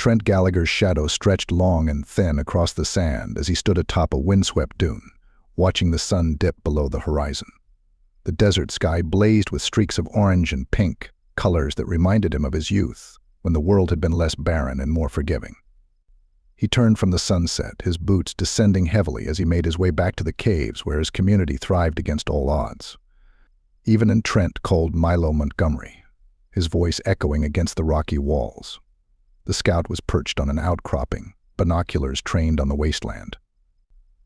Trent Gallagher's shadow stretched long and thin across the sand as he stood atop a windswept dune, watching the sun dip below the horizon. The desert sky blazed with streaks of orange and pink, colors that reminded him of his youth, when the world had been less barren and more forgiving. He turned from the sunset, his boots descending heavily as he made his way back to the caves where his community thrived against all odds. Even in Trent called Milo Montgomery, his voice echoing against the rocky walls. The scout was perched on an outcropping, binoculars trained on the wasteland.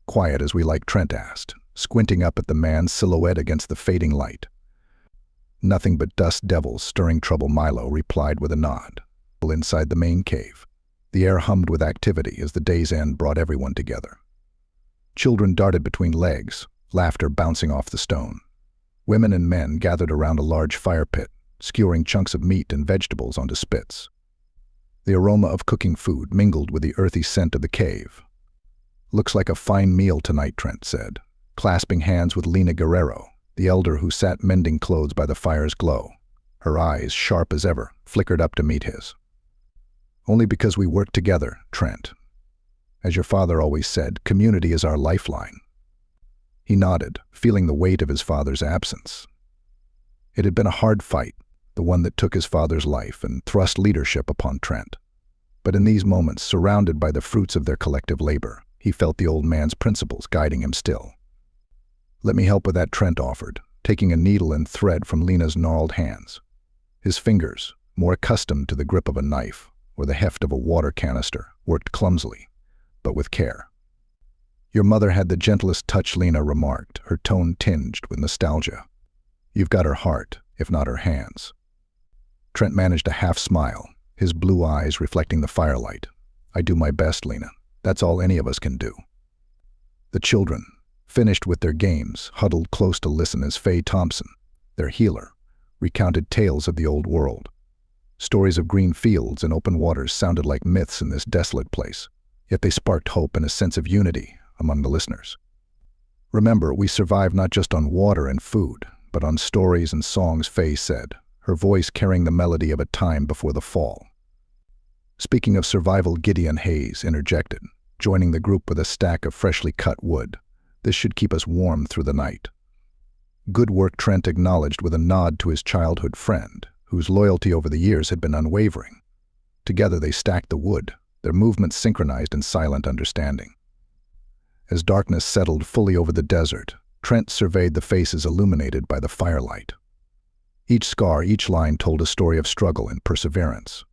"Quiet as we like?" Trent asked, squinting up at the man's silhouette against the fading light. "Nothing but dust devils stirring trouble," Milo replied with a nod. Inside the main cave, the air hummed with activity as the day's end brought everyone together. Children darted between legs, laughter bouncing off the stone. Women and men gathered around a large fire pit, skewering chunks of meat and vegetables onto spits. The aroma of cooking food mingled with the earthy scent of the cave. "Looks like a fine meal tonight," Trent said, clasping hands with Lena Guerrero, the elder who sat mending clothes by the fire's glow. Her eyes, sharp as ever, flickered up to meet his. "Only because we work together, Trent. As your father always said, community is our lifeline." He nodded, feeling the weight of his father's absence. It had been a hard fight, the one that took his father's life and thrust leadership upon Trent. But in these moments, surrounded by the fruits of their collective labor, he felt the old man's principles guiding him still. "Let me help with that," Trent offered, taking a needle and thread from Lena's gnarled hands. His fingers, more accustomed to the grip of a knife or the heft of a water canister, worked clumsily, but with care. "Your mother had the gentlest touch," Lena remarked, her tone tinged with nostalgia. "You've got her heart, if not her hands." Trent managed a half-smile, his blue eyes reflecting the firelight. "I do my best, Lena. That's all any of us can do." The children, finished with their games, huddled close to listen as Faye Thompson, their healer, recounted tales of the old world. Stories of green fields and open waters sounded like myths in this desolate place, yet they sparked hope and a sense of unity among the listeners. "Remember, we survive not just on water and food, but on stories and songs," Faye said, her voice carrying the melody of a time before the fall. Speaking of survival, Gideon Hayes interjected, joining the group with a stack of freshly cut wood. "This should keep us warm through the night." "Good work," Trent acknowledged with a nod to his childhood friend, whose loyalty over the years had been unwavering. Together they stacked the wood, their movements synchronized in silent understanding. As darkness settled fully over the desert, Trent surveyed the faces illuminated by the firelight. Each scar, each line told a story of struggle and perseverance.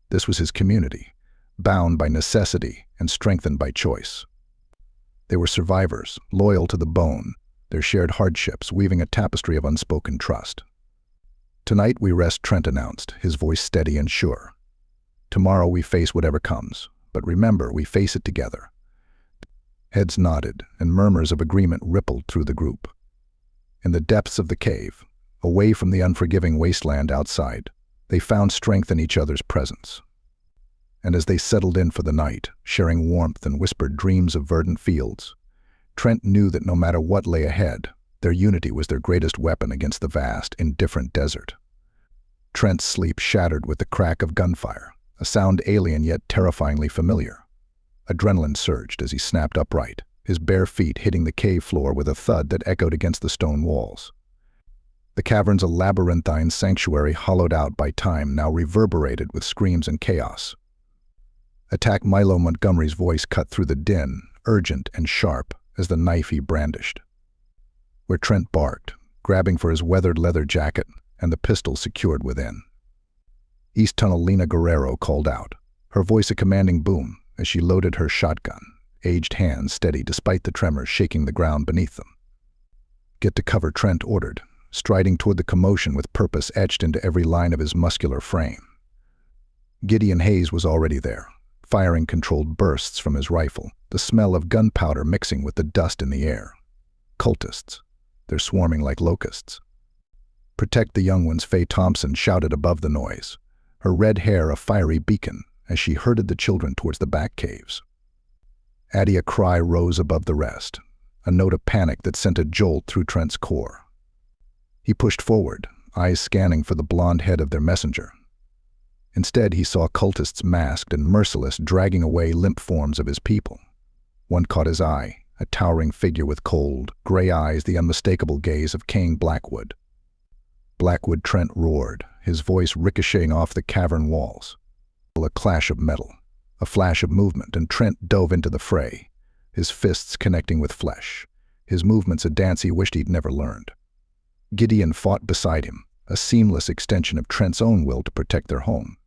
This was his community, bound by necessity and strengthened by choice. They were survivors, loyal to the bone, their shared hardships weaving a tapestry of unspoken trust. "Tonight we rest," Trent announced, his voice steady and sure. "Tomorrow we face whatever comes, but remember, we face it together." Heads nodded, and murmurs of agreement rippled through the group. In the depths of the cave, away from the unforgiving wasteland outside, they found strength in each other's presence. And as they settled in for the night, sharing warmth and whispered dreams of verdant fields, Trent knew that no matter what lay ahead, their unity was their greatest weapon against the vast, indifferent desert. Trent's sleep shattered with the crack of gunfire, a sound alien yet terrifyingly familiar. Adrenaline surged as he snapped upright, his bare feet hitting the cave floor with a thud that echoed against the stone walls. The cavern's a labyrinthine sanctuary hollowed out by time now reverberated with screams and chaos. Attack! Milo Montgomery's voice cut through the din, urgent and sharp as the knife he brandished. Where Trent barked, grabbing for his weathered leather jacket and the pistol secured within. East Tunnel, Lena Guerrero called out, her voice a commanding boom as she loaded her shotgun, aged hands steady despite the tremors shaking the ground beneath them. "Get to cover," Trent ordered, striding toward the commotion with purpose etched into every line of his muscular frame. Gideon Hayes was already there, firing controlled bursts from his rifle, the smell of gunpowder mixing with the dust in the air. Cultists. They're swarming like locusts. "Protect the young ones," Faye Thompson shouted above the noise, her red hair a fiery beacon as she herded the children towards the back caves. Addie, a cry rose above the rest, a note of panic that sent a jolt through Trent's core. He pushed forward, eyes scanning for the blonde head of their messenger. Instead, he saw cultists masked and merciless dragging away limp forms of his people. One caught his eye, a towering figure with cold, gray eyes, the unmistakable gaze of King Blackwood. Blackwood, Trent roared, his voice ricocheting off the cavern walls. A clash of metal, a flash of movement, and Trent dove into the fray, his fists connecting with flesh, his movements a dance he wished he'd never learned. Gideon fought beside him, a seamless extension of Trent's own will to protect their home.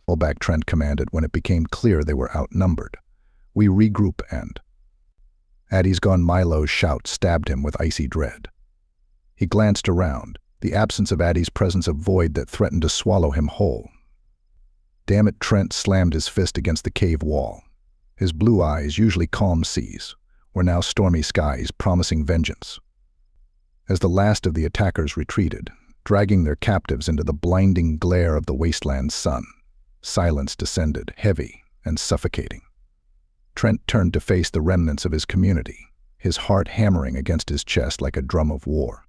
"Fall back," Trent commanded when it became clear they were outnumbered. "We regroup and—" Addie's gone. Milo's shout stabbed him with icy dread. He glanced around, the absence of Addie's presence a void that threatened to swallow him whole. "Damn it," Trent slammed his fist against the cave wall. His blue eyes, usually calm seas, were now stormy skies promising vengeance. As the last of the attackers retreated, dragging their captives into the blinding glare of the wasteland sun, silence descended, heavy and suffocating. Trent turned to face the remnants of his community, his heart hammering against his chest like a drum of war.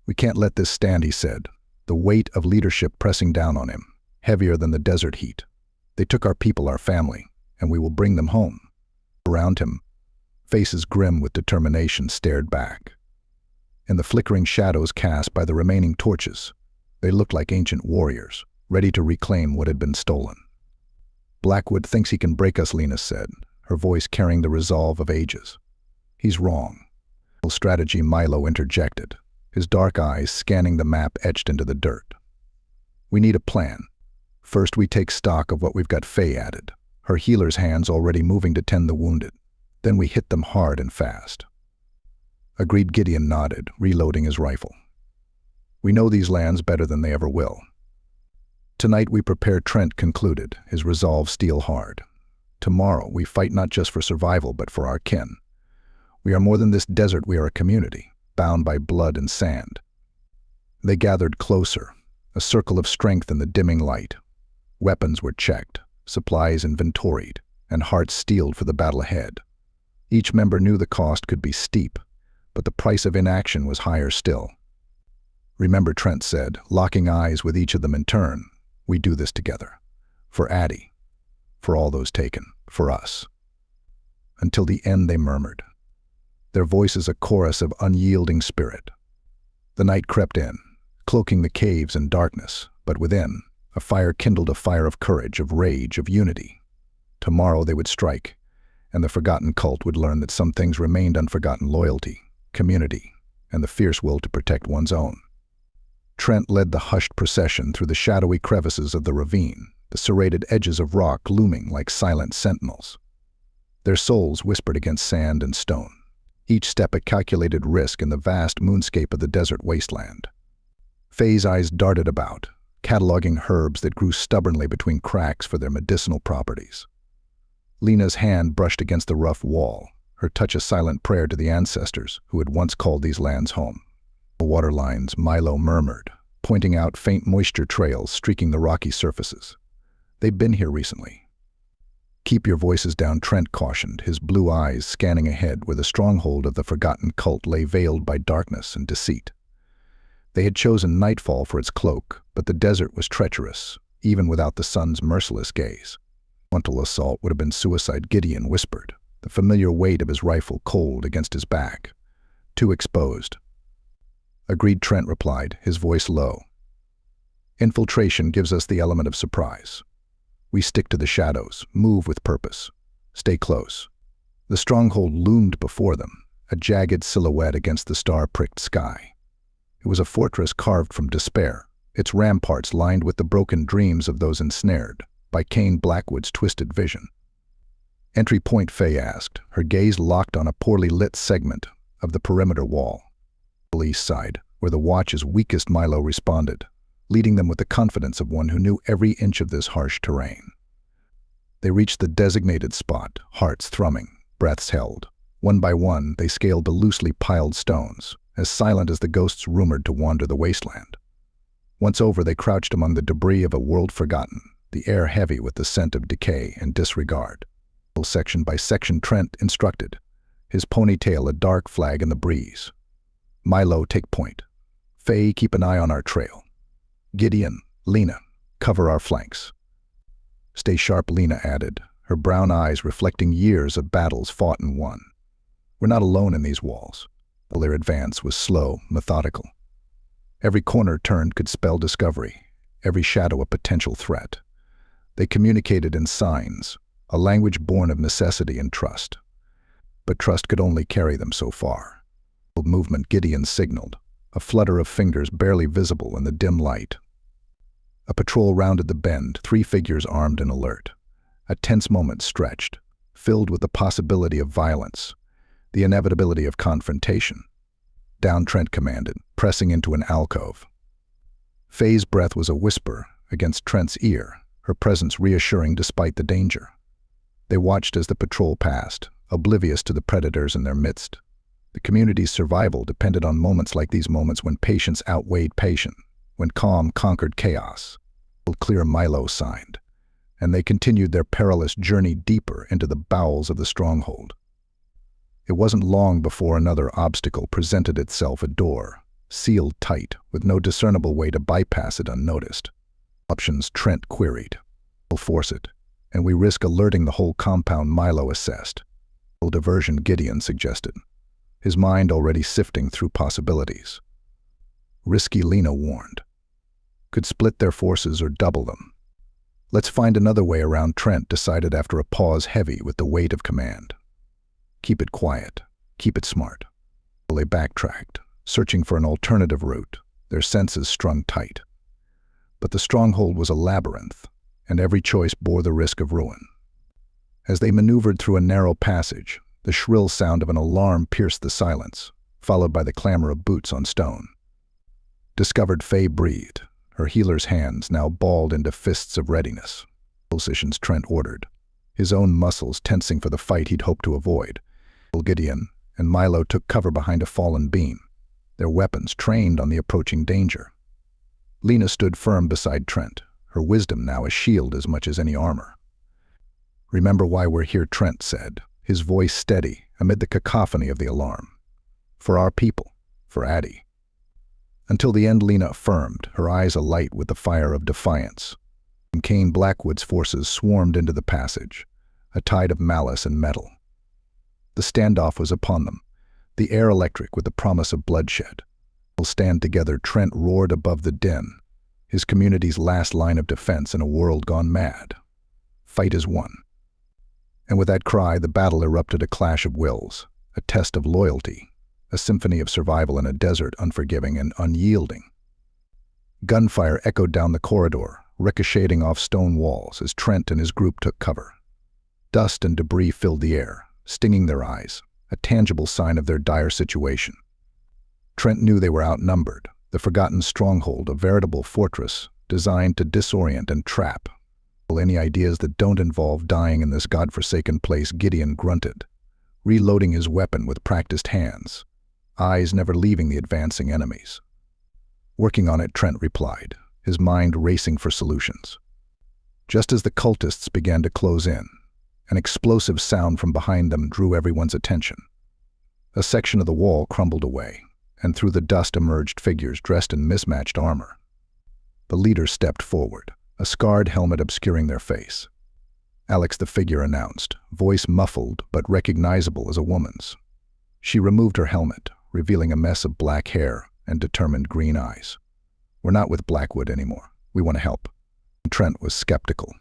"We can't let this stand," he said, the weight of leadership pressing down on him, heavier than the desert heat. "They took our people, our family, and we will bring them home." Around him, faces grim with determination stared back. In the flickering shadows cast by the remaining torches, they looked like ancient warriors, ready to reclaim what had been stolen. "Blackwood thinks he can break us," Lena said, her voice carrying the resolve of ages. "He's wrong." Strategy, Milo interjected, his dark eyes scanning the map etched into the dirt. "We need a plan. First we take stock of what we've got," Faye added, her healer's hands already moving to tend the wounded. "Then we hit them hard and fast." Agreed. Gideon nodded, reloading his rifle. "We know these lands better than they ever will." "Tonight we prepare," Trent concluded, his resolve steel hard. "Tomorrow we fight not just for survival but for our kin. We are more than this desert, we are a community, bound by blood and sand." They gathered closer, a circle of strength in the dimming light. Weapons were checked, supplies inventoried, and hearts steeled for the battle ahead. Each member knew the cost could be steep, but the price of inaction was higher still. "Remember," Trent said, locking eyes with each of them in turn, "we do this together. For Addie, for all those taken, for us." Until the end they murmured, their voices a chorus of unyielding spirit. The night crept in, cloaking the caves in darkness, but within, a fire kindled, a fire of courage, of rage, of unity. Tomorrow they would strike, and the forgotten cult would learn that some things remained unforgotten: loyalty, community, and the fierce will to protect one's own. Trent led the hushed procession through the shadowy crevices of the ravine, the serrated edges of rock looming like silent sentinels. Their souls whispered against sand and stone, each step a calculated risk in the vast moonscape of the desert wasteland. Faye's eyes darted about, cataloging herbs that grew stubbornly between cracks for their medicinal properties. Lena's hand brushed against the rough wall, her touch a silent prayer to the ancestors who had once called these lands home. "The water lines," Milo murmured, pointing out faint moisture trails streaking the rocky surfaces. "They've been here recently." "Keep your voices down," Trent cautioned, his blue eyes scanning ahead where the stronghold of the forgotten cult lay veiled by darkness and deceit. They had chosen nightfall for its cloak, but the desert was treacherous, even without the sun's merciless gaze. "Frontal assault would have been suicide," Gideon whispered, the familiar weight of his rifle cold against his back. "Too exposed." "Agreed," Trent replied, his voice low. "Infiltration gives us the element of surprise. We stick to the shadows, move with purpose, stay close." The stronghold loomed before them, a jagged silhouette against the star-pricked sky. It was a fortress carved from despair, its ramparts lined with the broken dreams of those ensnared by King Blackwood's twisted vision. "Entry point?" Faye asked, her gaze locked on a poorly lit segment of the perimeter wall. "The east side, where the watch is weakest," Milo responded, leading them with the confidence of one who knew every inch of this harsh terrain. They reached the designated spot, hearts thrumming, breaths held. One by one, they scaled the loosely piled stones, as silent as the ghosts rumored to wander the wasteland. Once over, they crouched among the debris of a world forgotten, the air heavy with the scent of decay and disregard. Section by section, Trent instructed, his ponytail a dark flag in the breeze. "Milo, take point. Faye, keep an eye on our trail. Gideon, Lena, Cover our flanks. Stay sharp, Lena added, her brown eyes reflecting years of battles fought and won. We're not alone in these walls. Their advance was slow, methodical. Every corner turned could spell discovery, every shadow a potential threat. They communicated in signs, a language born of necessity and trust. But trust could only carry them so far. Movement, Gideon signaled, a flutter of fingers barely visible in the dim light. A patrol rounded the bend, 3 figures armed and alert. A tense moment stretched, filled with the possibility of violence, the inevitability of confrontation. Down Trent commanded, pressing into an alcove. Faye's breath was a whisper against Trent's ear, her presence reassuring despite the danger. They watched as the patrol passed, oblivious to the predators in their midst. The community's survival depended on moments like these, moments when patience outweighed passion, when calm conquered chaos. Clear, Milo signed, and they continued their perilous journey deeper into the bowels of the stronghold. It wasn't long before another obstacle presented itself, a door, sealed tight, with no discernible way to bypass it unnoticed. Options, Trent queried. We'll force it, and we risk alerting the whole compound, Milo assessed. Diversion, Gideon suggested, his mind already sifting through possibilities. Risky, Lena warned. Could split their forces or double them. Let's find another way around, Trent decided after a pause heavy with the weight of command. Keep it quiet. Keep it smart. They backtracked, searching for an alternative route, their senses strung tight. But the stronghold was a labyrinth, and every choice bore the risk of ruin. As they maneuvered through a narrow passage, the shrill sound of an alarm pierced the silence, followed by the clamor of boots on stone. Discovered, Faye breathed, her healer's hands now balled into fists of readiness. Positions, Trent ordered, his own muscles tensing for the fight he'd hoped to avoid. Gideon and Milo took cover behind a fallen beam, their weapons trained on the approaching danger. Lena stood firm beside Trent, her wisdom now a shield as much as any armor. Remember why we're here, Trent said, his voice steady amid the cacophony of the alarm. For our people, for Addie. Until the end, Lena affirmed, her eyes alight with the fire of defiance. Kane Blackwood's forces swarmed into the passage, a tide of malice and metal. The standoff was upon them, the air electric with the promise of bloodshed. We'll stand together, Trent roared above the din, his community's last line of defense in a world gone mad. Fight is won. And with that cry, the battle erupted, a clash of wills, a test of loyalty, a symphony of survival in a desert unforgiving and unyielding. Gunfire echoed down the corridor, ricocheting off stone walls as Trent and his group took cover. Dust and debris filled the air, stinging their eyes, a tangible sign of their dire situation. Trent knew they were outnumbered, the forgotten stronghold, a veritable fortress designed to disorient and trap. Any ideas that don't involve dying in this godforsaken place, Gideon grunted, reloading his weapon with practiced hands, eyes never leaving the advancing enemies. Working on it, Trent replied, his mind racing for solutions. Just as the cultists began to close in, an explosive sound from behind them drew everyone's attention. A section of the wall crumbled away, and through the dust emerged figures dressed in mismatched armor. The leader stepped forward, a scarred helmet obscuring their face. Alex, the figure announced, voice muffled but recognizable as a woman's. She removed her helmet, revealing a mess of black hair and determined green eyes. We're not with Blackwood anymore. We want to help. Trent was skeptical.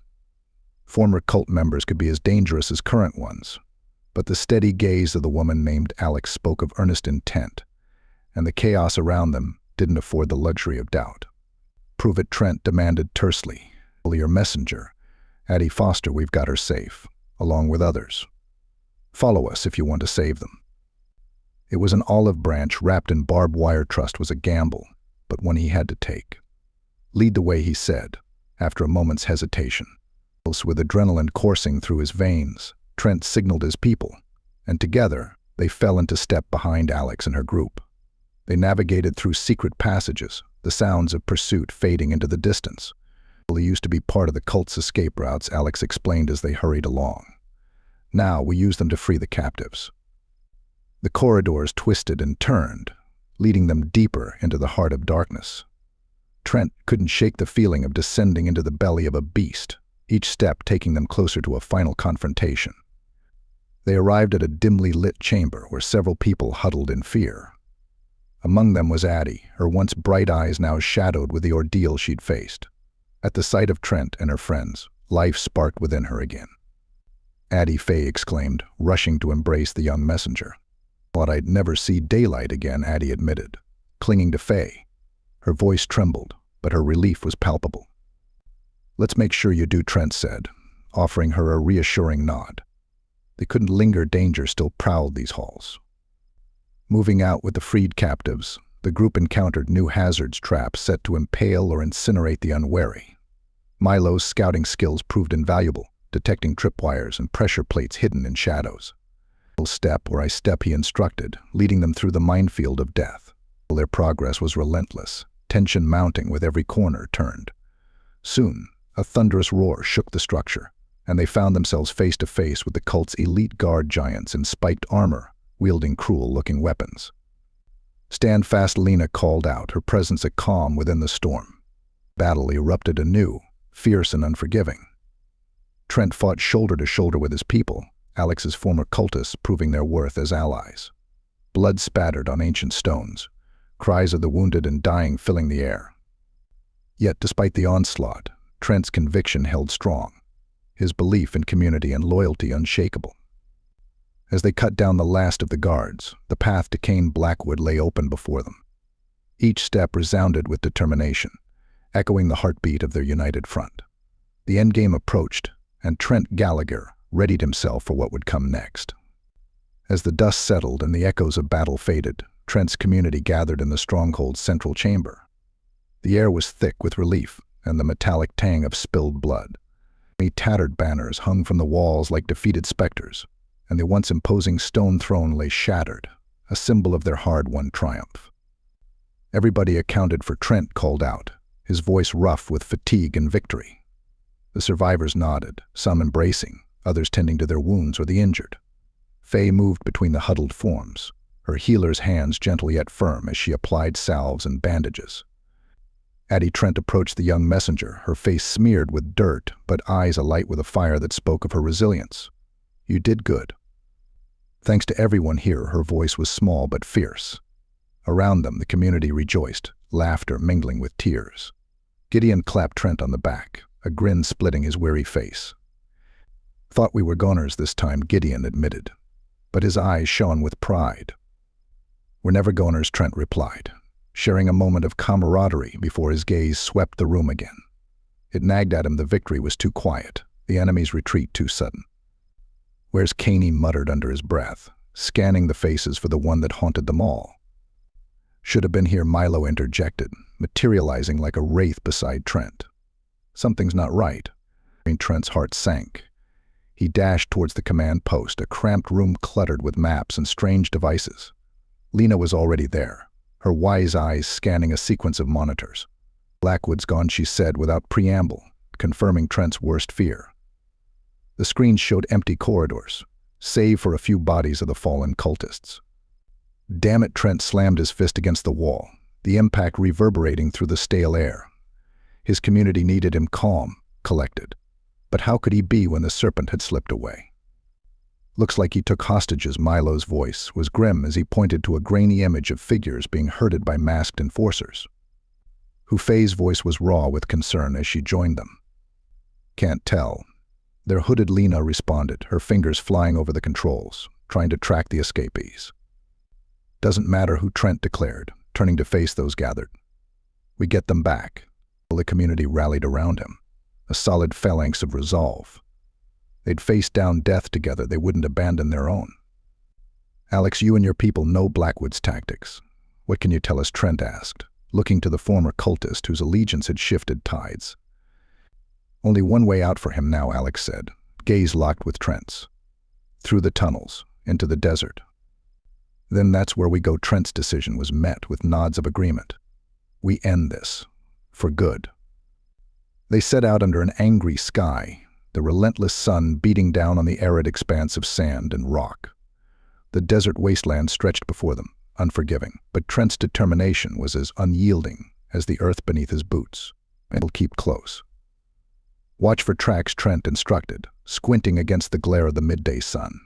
Former cult members could be as dangerous as current ones, but the steady gaze of the woman named Alex spoke of earnest intent, and the chaos around them didn't afford the luxury of doubt. Prove it, Trent demanded tersely. Your messenger, Addie Foster, we've got her safe, along with others. Follow us if you want to save them. It was an olive branch wrapped in barbed wire. Trust was a gamble, but one he had to take. Lead the way, he said, after a moment's hesitation. With adrenaline coursing through his veins, Trent signaled his people, and together they fell into step behind Alex and her group. They navigated through secret passages, the sounds of pursuit fading into the distance. They used to be part of the cult's escape routes, Alex explained as they hurried along. Now we use them to free the captives. The corridors twisted and turned, leading them deeper into the heart of darkness. Trent couldn't shake the feeling of descending into the belly of a beast, each step taking them closer to a final confrontation. They arrived at a dimly lit chamber where several people huddled in fear. Among them was Addie, her once bright eyes now shadowed with the ordeal she'd faced. At the sight of Trent and her friends, life sparked within her again. "Addie Faye," exclaimed, rushing to embrace the young messenger. "Thought I'd never see daylight again," Addie admitted, clinging to Faye. Her voice trembled, but her relief was palpable. "Let's make sure you do," Trent said, offering her a reassuring nod. They couldn't linger, danger still prowled these halls. Moving out with the freed captives, the group encountered new hazards, traps set to impale or incinerate the unwary. Milo's scouting skills proved invaluable, detecting tripwires and pressure plates hidden in shadows. "Step where I step," he instructed, leading them through the minefield of death. Their progress was relentless, tension mounting with every corner turned. Soon, a thunderous roar shook the structure, and they found themselves face to face with the cult's elite guard giants in spiked armor, wielding cruel-looking weapons. "Stand fast," Lena called out, her presence a calm within the storm. Battle erupted anew, fierce and unforgiving. Trent fought shoulder to shoulder with his people, Alex's former cultists proving their worth as allies. Blood spattered on ancient stones, cries of the wounded and dying filling the air. Yet despite the onslaught, Trent's conviction held strong, his belief in community and loyalty unshakable. As they cut down the last of the guards, the path to Cane Blackwood lay open before them. Each step resounded with determination, echoing the heartbeat of their united front. The endgame approached, and Trent Gallagher readied himself for what would come next. As the dust settled and the echoes of battle faded, Trent's community gathered in the stronghold's central chamber. The air was thick with relief and the metallic tang of spilled blood. Many tattered banners hung from the walls like defeated specters, and the once imposing stone throne lay shattered, a symbol of their hard-won triumph. "Everybody accounted for," Trent called out, his voice rough with fatigue and victory. The survivors nodded, some embracing, others tending to their wounds or the injured. Faye moved between the huddled forms, her healer's hands gentle yet firm as she applied salves and bandages. Addie Trent approached the young messenger, her face smeared with dirt, but eyes alight with a fire that spoke of her resilience. "You did good." Thanks to everyone here, her voice was small but fierce. Around them, the community rejoiced, laughter mingling with tears. Gideon clapped Trent on the back, a grin splitting his weary face. "Thought we were goners this time," Gideon admitted, but his eyes shone with pride. "We're never goners," Trent replied, sharing a moment of camaraderie before his gaze swept the room again. It nagged at him the victory was too quiet, the enemy's retreat too sudden. "Where's Cane?" he muttered under his breath, scanning the faces for the one that haunted them all. "Should have been here," Milo interjected, materializing like a wraith beside Trent. "Something's not right." Trent's heart sank. He dashed towards the command post, a cramped room cluttered with maps and strange devices. Lena was already there, her wise eyes scanning a sequence of monitors. "Blackwood's gone," she said without preamble, confirming Trent's worst fear. The screens showed empty corridors, save for a few bodies of the fallen cultists. "Damn it," Trent slammed his fist against the wall, the impact reverberating through the stale air. His community needed him calm, collected. But how could he be when the serpent had slipped away? "Looks like he took hostages." Milo's voice was grim as he pointed to a grainy image of figures being herded by masked enforcers. Hufei's voice was raw with concern as she joined them. "Can't tell." Their hooded Lena responded, her fingers flying over the controls, trying to track the escapees. "Doesn't matter who," Trent declared, turning to face those gathered. "We get them back." The community rallied around him, a solid phalanx of resolve. They'd face down death together, they wouldn't abandon their own. "Alex, you and your people know Blackwood's tactics. What can you tell us?" Trent asked, looking to the former cultist whose allegiance had shifted tides. "Only one way out for him now," Alex said, gaze locked with Trent's. "Through the tunnels, into the desert." "Then that's where we go." Trent's decision was met with nods of agreement. "We end this. For good." They set out under an angry sky, the relentless sun beating down on the arid expanse of sand and rock. The desert wasteland stretched before them, unforgiving, but Trent's determination was as unyielding as the earth beneath his boots. It'll keep close. Watch for tracks, Trent instructed, squinting against the glare of the midday sun.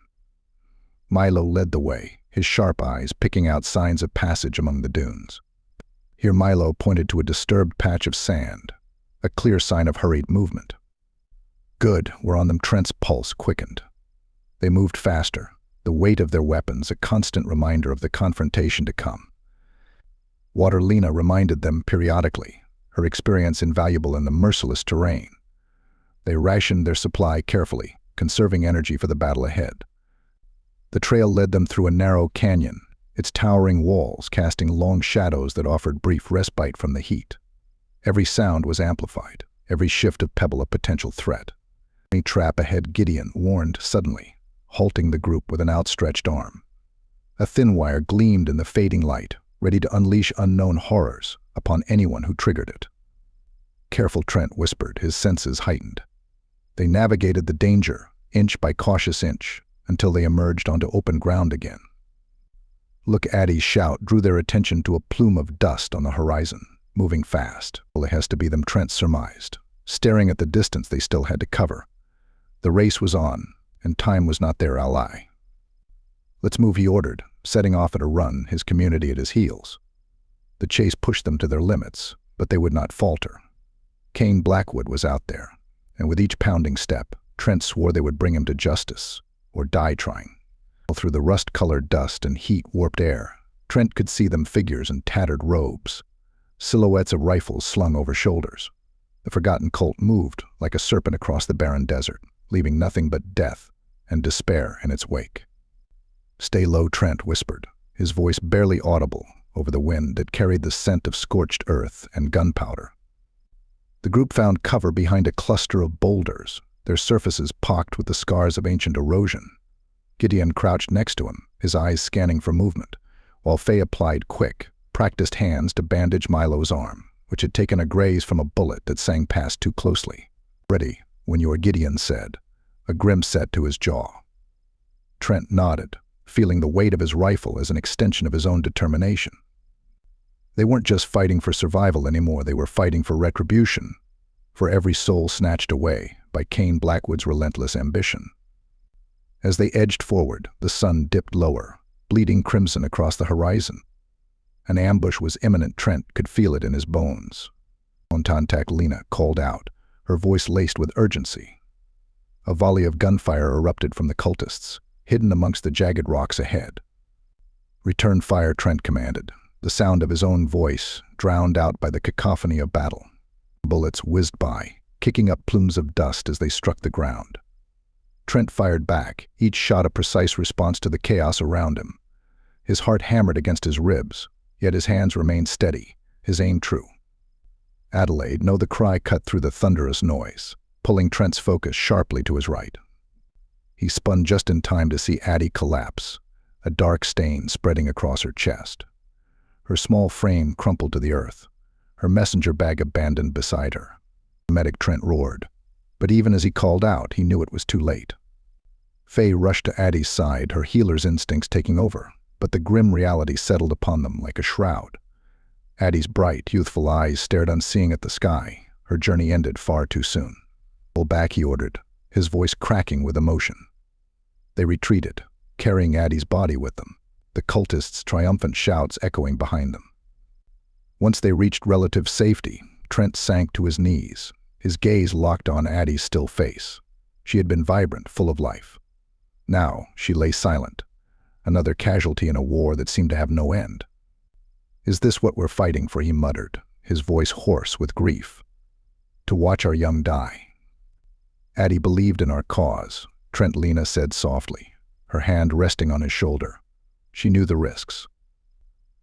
Milo led the way, his sharp eyes picking out signs of passage among the dunes. Here Milo pointed to a disturbed patch of sand, a clear sign of hurried movement. Good, we're on them. Trent's pulse quickened. They moved faster, the weight of their weapons a constant reminder of the confrontation to come. Lena reminded them periodically, her experience invaluable in the merciless terrain. They rationed their supply carefully, conserving energy for the battle ahead. The trail led them through a narrow canyon, its towering walls casting long shadows that offered brief respite from the heat. Every sound was amplified, every shift of pebble a potential threat. A trap ahead, Gideon warned suddenly, halting the group with an outstretched arm. A thin wire gleamed in the fading light, ready to unleash unknown horrors upon anyone who triggered it. Careful, Trent whispered, his senses heightened. They navigated the danger, inch by cautious inch, until they emerged onto open ground again. Look, Addie's shout drew their attention to a plume of dust on the horizon, moving fast. Well, it has to be them, Trent surmised, staring at the distance they still had to cover. The race was on, and time was not their ally. Let's move, he ordered, setting off at a run, his community at his heels. The chase pushed them to their limits, but they would not falter. Kane Blackwood was out there, and with each pounding step, Trent swore they would bring him to justice, or die trying. Through the rust-colored dust and heat-warped air, Trent could see them, figures in tattered robes, silhouettes of rifles slung over shoulders. The forgotten cult moved like a serpent across the barren desert, leaving nothing but death and despair in its wake. Stay low, Trent whispered, his voice barely audible over the wind that carried the scent of scorched earth and gunpowder. The group found cover behind a cluster of boulders, their surfaces pocked with the scars of ancient erosion. Gideon crouched next to him, his eyes scanning for movement, while Faye applied quick, practiced hands to bandage Milo's arm, which had taken a graze from a bullet that sang past too closely. Ready, when you are, Gideon said, a grim set to his jaw. Trent nodded, feeling the weight of his rifle as an extension of his own determination. They weren't just fighting for survival anymore, they were fighting for retribution, for every soul snatched away by Kane Blackwood's relentless ambition. As they edged forward, the sun dipped lower, bleeding crimson across the horizon. An ambush was imminent. Trent could feel it in his bones. Contact, Lena called out, her voice laced with urgency. A volley of gunfire erupted from the cultists, hidden amongst the jagged rocks ahead. Return fire, Trent commanded, the sound of his own voice drowned out by the cacophony of battle. Bullets whizzed by, kicking up plumes of dust as they struck the ground. Trent fired back, each shot a precise response to the chaos around him. His heart hammered against his ribs, yet his hands remained steady, his aim true. Adelaide, the cry cut through the thunderous noise, pulling Trent's focus sharply to his right. He spun just in time to see Addie collapse, a dark stain spreading across her chest. Her small frame crumpled to the earth, her messenger bag abandoned beside her. Medic, Trent roared, but even as he called out, he knew it was too late. Faye rushed to Addie's side, her healer's instincts taking over, but the grim reality settled upon them like a shroud. Addie's bright, youthful eyes stared unseeing at the sky, her journey ended far too soon. Pull back, he ordered, his voice cracking with emotion. They retreated, carrying Addie's body with them, the cultists' triumphant shouts echoing behind them. Once they reached relative safety, Trent sank to his knees, his gaze locked on Addie's still face. She had been vibrant, full of life. Now she lay silent, another casualty in a war that seemed to have no end. Is this what we're fighting for, he muttered, his voice hoarse with grief. To watch our young die. Addie believed in our cause, Trent, Lena said softly, her hand resting on his shoulder. She knew the risks.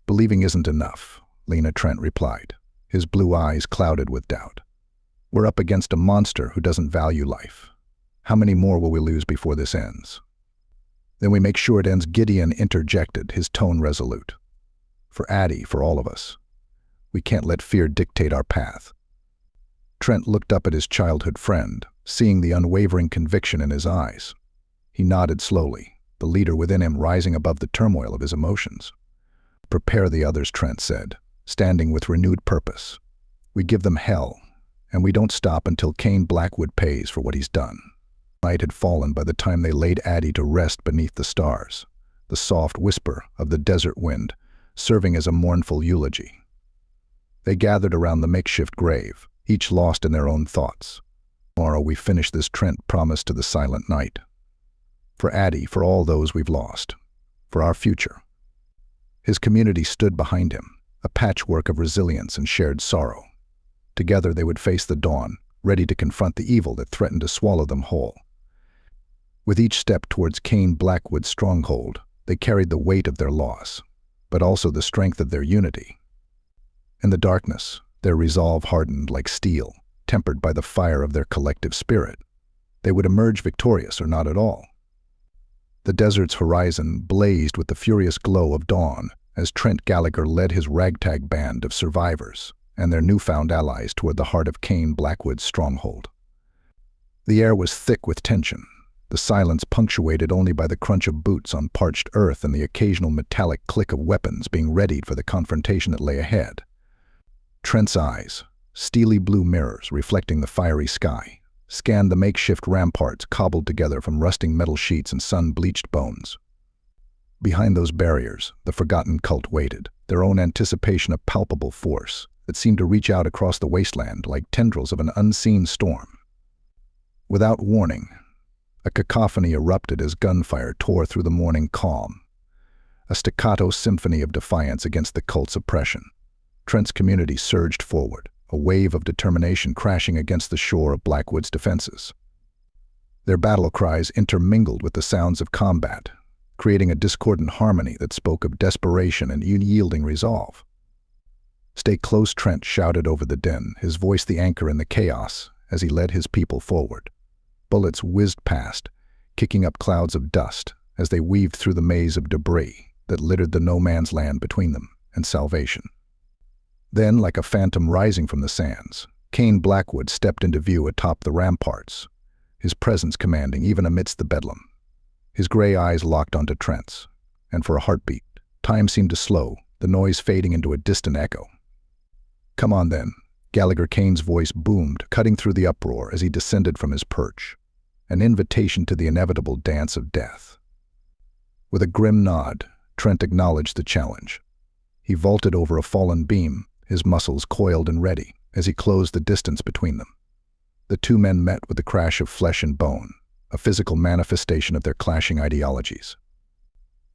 Believing isn't enough, Lena, Trent replied, his blue eyes clouded with doubt. We're up against a monster who doesn't value life. How many more will we lose before this ends? Then we make sure it ends, Gideon interjected, his tone resolute. For Addie, for all of us. We can't let fear dictate our path. Trent looked up at his childhood friend, seeing the unwavering conviction in his eyes. He nodded slowly, the leader within him rising above the turmoil of his emotions. Prepare the others, Trent said, standing with renewed purpose. We give them hell, and we don't stop until Cain Blackwood pays for what he's done. Night had fallen by the time they laid Addie to rest beneath the stars, the soft whisper of the desert wind serving as a mournful eulogy. They gathered around the makeshift grave, each lost in their own thoughts. Tomorrow we finish this, Trent promised to the silent night. For Addie, for all those we've lost, for our future. His community stood behind him, a patchwork of resilience and shared sorrow. Together they would face the dawn, ready to confront the evil that threatened to swallow them whole. With each step towards Cain Blackwood's stronghold, they carried the weight of their loss, but also the strength of their unity. In the darkness, their resolve hardened like steel, tempered by the fire of their collective spirit. They would emerge victorious or not at all. The desert's horizon blazed with the furious glow of dawn as Trent Gallagher led his ragtag band of survivors and their newfound allies toward the heart of Cain Blackwood's stronghold. The air was thick with tension, the silence punctuated only by the crunch of boots on parched earth and the occasional metallic click of weapons being readied for the confrontation that lay ahead. Trent's eyes, steely blue mirrors reflecting the fiery sky, scanned the makeshift ramparts cobbled together from rusting metal sheets and sun-bleached bones. Behind those barriers, the forgotten cult waited, their own anticipation a palpable force that seemed to reach out across the wasteland like tendrils of an unseen storm. Without warning, a cacophony erupted as gunfire tore through the morning calm, a staccato symphony of defiance against the cult's oppression. Trent's community surged forward, a wave of determination crashing against the shore of Blackwood's defenses. Their battle cries intermingled with the sounds of combat, creating a discordant harmony that spoke of desperation and unyielding resolve. "Stay close," Trent shouted over the din, his voice the anchor in the chaos as he led his people forward. Bullets whizzed past, kicking up clouds of dust as they weaved through the maze of debris that littered the no-man's land between them and salvation. Then, like a phantom rising from the sands, Cain Blackwood stepped into view atop the ramparts, his presence commanding even amidst the bedlam. His gray eyes locked onto Trent's, and for a heartbeat, time seemed to slow, the noise fading into a distant echo. "Come on then," Gallagher Cain's voice boomed, cutting through the uproar as he descended from his perch, an invitation to the inevitable dance of death. With a grim nod, Trent acknowledged the challenge. He vaulted over a fallen beam, his muscles coiled and ready, as he closed the distance between them. The two men met with the crash of flesh and bone, a physical manifestation of their clashing ideologies.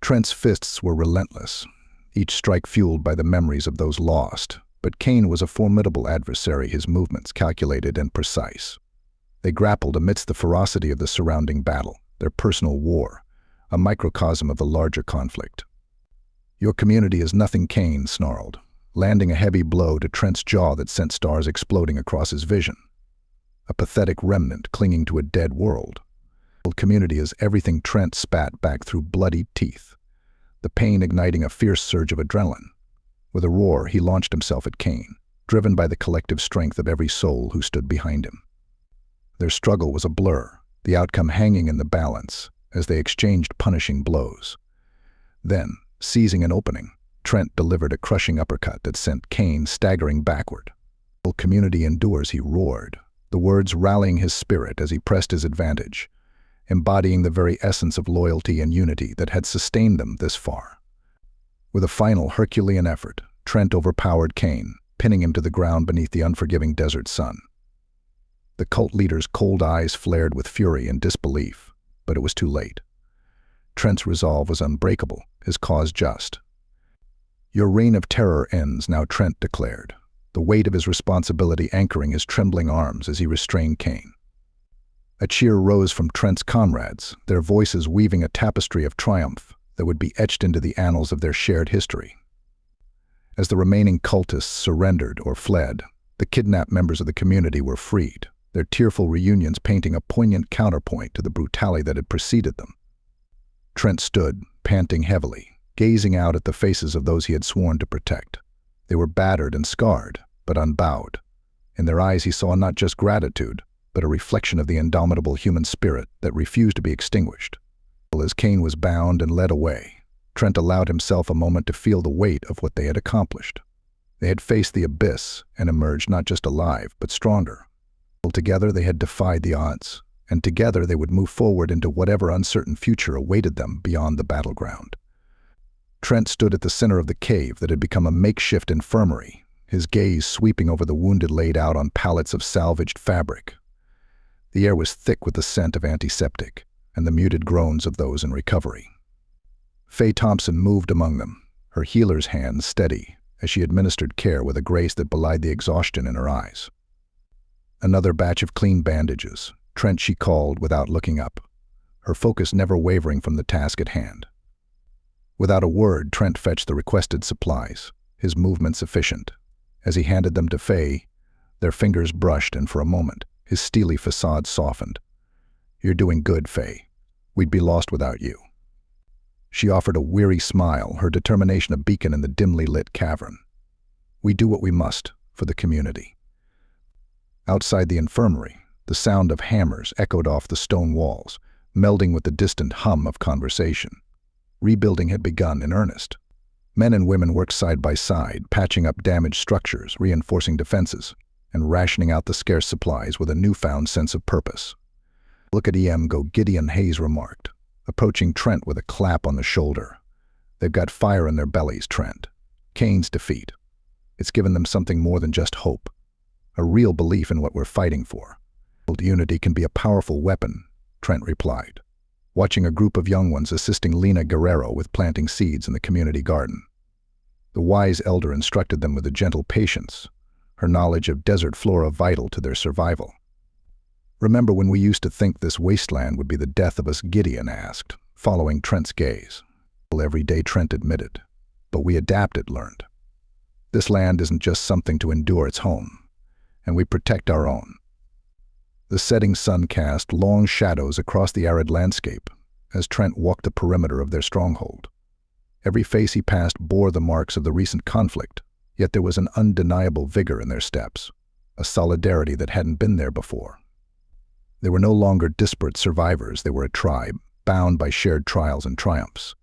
Trent's fists were relentless, each strike fueled by the memories of those lost, but Cain was a formidable adversary, his movements calculated and precise. They grappled amidst the ferocity of the surrounding battle, their personal war, a microcosm of the larger conflict. "Your community is nothing," Cain snarled, landing a heavy blow to Trent's jaw that sent stars exploding across his vision. A pathetic remnant clinging to a dead world. "The community is everything," Trent spat back through bloodied teeth, the pain igniting a fierce surge of adrenaline. With a roar, he launched himself at Cain, driven by the collective strength of every soul who stood behind him. Their struggle was a blur, the outcome hanging in the balance as they exchanged punishing blows. Then, seizing an opening, Trent delivered a crushing uppercut that sent Cain staggering backward. "The community endures," he roared, the words rallying his spirit as he pressed his advantage, embodying the very essence of loyalty and unity that had sustained them this far. With a final Herculean effort, Trent overpowered Cain, pinning him to the ground beneath the unforgiving desert sun. The cult leader's cold eyes flared with fury and disbelief, but it was too late. Trent's resolve was unbreakable, his cause just. "Your reign of terror ends now," Trent declared, the weight of his responsibility anchoring his trembling arms as he restrained Cain. A cheer rose from Trent's comrades, their voices weaving a tapestry of triumph that would be etched into the annals of their shared history. As the remaining cultists surrendered or fled, the kidnapped members of the community were freed, their tearful reunions painting a poignant counterpoint to the brutality that had preceded them. Trent stood, panting heavily, gazing out at the faces of those he had sworn to protect. They were battered and scarred, but unbowed. In their eyes he saw not just gratitude, but a reflection of the indomitable human spirit that refused to be extinguished. As Cain was bound and led away, Trent allowed himself a moment to feel the weight of what they had accomplished. They had faced the abyss and emerged not just alive, but stronger. Together they had defied the odds, and together they would move forward into whatever uncertain future awaited them beyond the battleground. Trent stood at the center of the cave that had become a makeshift infirmary, his gaze sweeping over the wounded laid out on pallets of salvaged fabric. The air was thick with the scent of antiseptic and the muted groans of those in recovery. Faye Thompson moved among them, her healer's hands steady as she administered care with a grace that belied the exhaustion in her eyes. Another batch of clean bandages. Trent, she called without looking up, her focus never wavering from the task at hand. Without a word, Trent fetched the requested supplies, his movements efficient. As he handed them to Faye, their fingers brushed, and for a moment, his steely facade softened. "You're doing good, Faye. We'd be lost without you." She offered a weary smile, her determination a beacon in the dimly lit cavern. "We do what we must for the community." Outside the infirmary, the sound of hammers echoed off the stone walls, melding with the distant hum of conversation. Rebuilding had begun in earnest. Men and women worked side by side, patching up damaged structures, reinforcing defenses, and rationing out the scarce supplies with a newfound sense of purpose. "Look at EM go," Gideon Hayes remarked, approaching Trent with a clap on the shoulder. "They've got fire in their bellies, Trent. Kane's defeat. It's given them something more than just hope. A real belief in what we're fighting for." "Unity can be a powerful weapon," Trent replied, watching a group of young ones assisting Lena Guerrero with planting seeds in the community garden. The wise elder instructed them with a gentle patience, her knowledge of desert flora vital to their survival. "Remember when we used to think this wasteland would be the death of us?" Gideon asked, following Trent's gaze. "Every day," Trent admitted, "but we adapted, learned. This land isn't just something to endure, it's home, and we protect our own." The setting sun cast long shadows across the arid landscape as Trent walked the perimeter of their stronghold. Every face he passed bore the marks of the recent conflict, yet there was an undeniable vigor in their steps, a solidarity that hadn't been there before. They were no longer disparate survivors, they were a tribe, bound by shared trials and triumphs.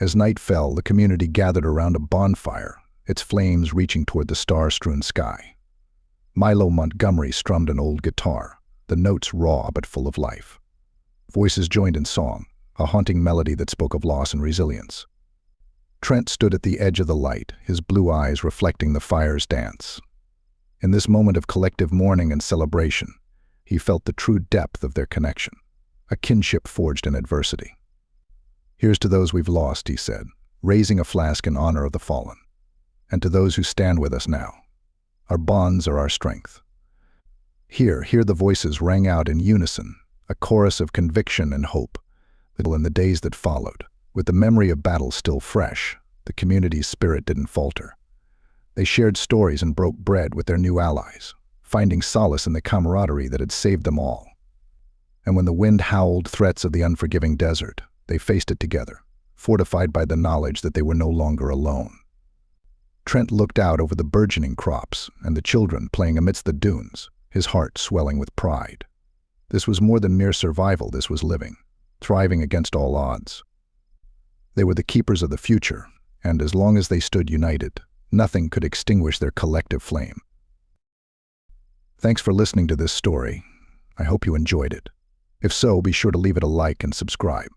As night fell, the community gathered around a bonfire, its flames reaching toward the star-strewn sky. Milo Montgomery strummed an old guitar, the notes raw but full of life. Voices joined in song, a haunting melody that spoke of loss and resilience. Trent stood at the edge of the light, his blue eyes reflecting the fire's dance. In this moment of collective mourning and celebration, he felt the true depth of their connection, a kinship forged in adversity. "Here's to those we've lost," he said, raising a flask in honor of the fallen. "And to those who stand with us now. Our bonds are our strength." Here the voices rang out in unison, a chorus of conviction and hope. In the days that followed, with the memory of battle still fresh, the community's spirit didn't falter. They shared stories and broke bread with their new allies, finding solace in the camaraderie that had saved them all. And when the wind howled threats of the unforgiving desert, they faced it together, fortified by the knowledge that they were no longer alone. Trent looked out over the burgeoning crops and the children playing amidst the dunes, his heart swelling with pride. This was more than mere survival, this was living, thriving against all odds. They were the keepers of the future, and as long as they stood united, nothing could extinguish their collective flame. Thanks for listening to this story. I hope you enjoyed it. If so, be sure to leave it a like and subscribe.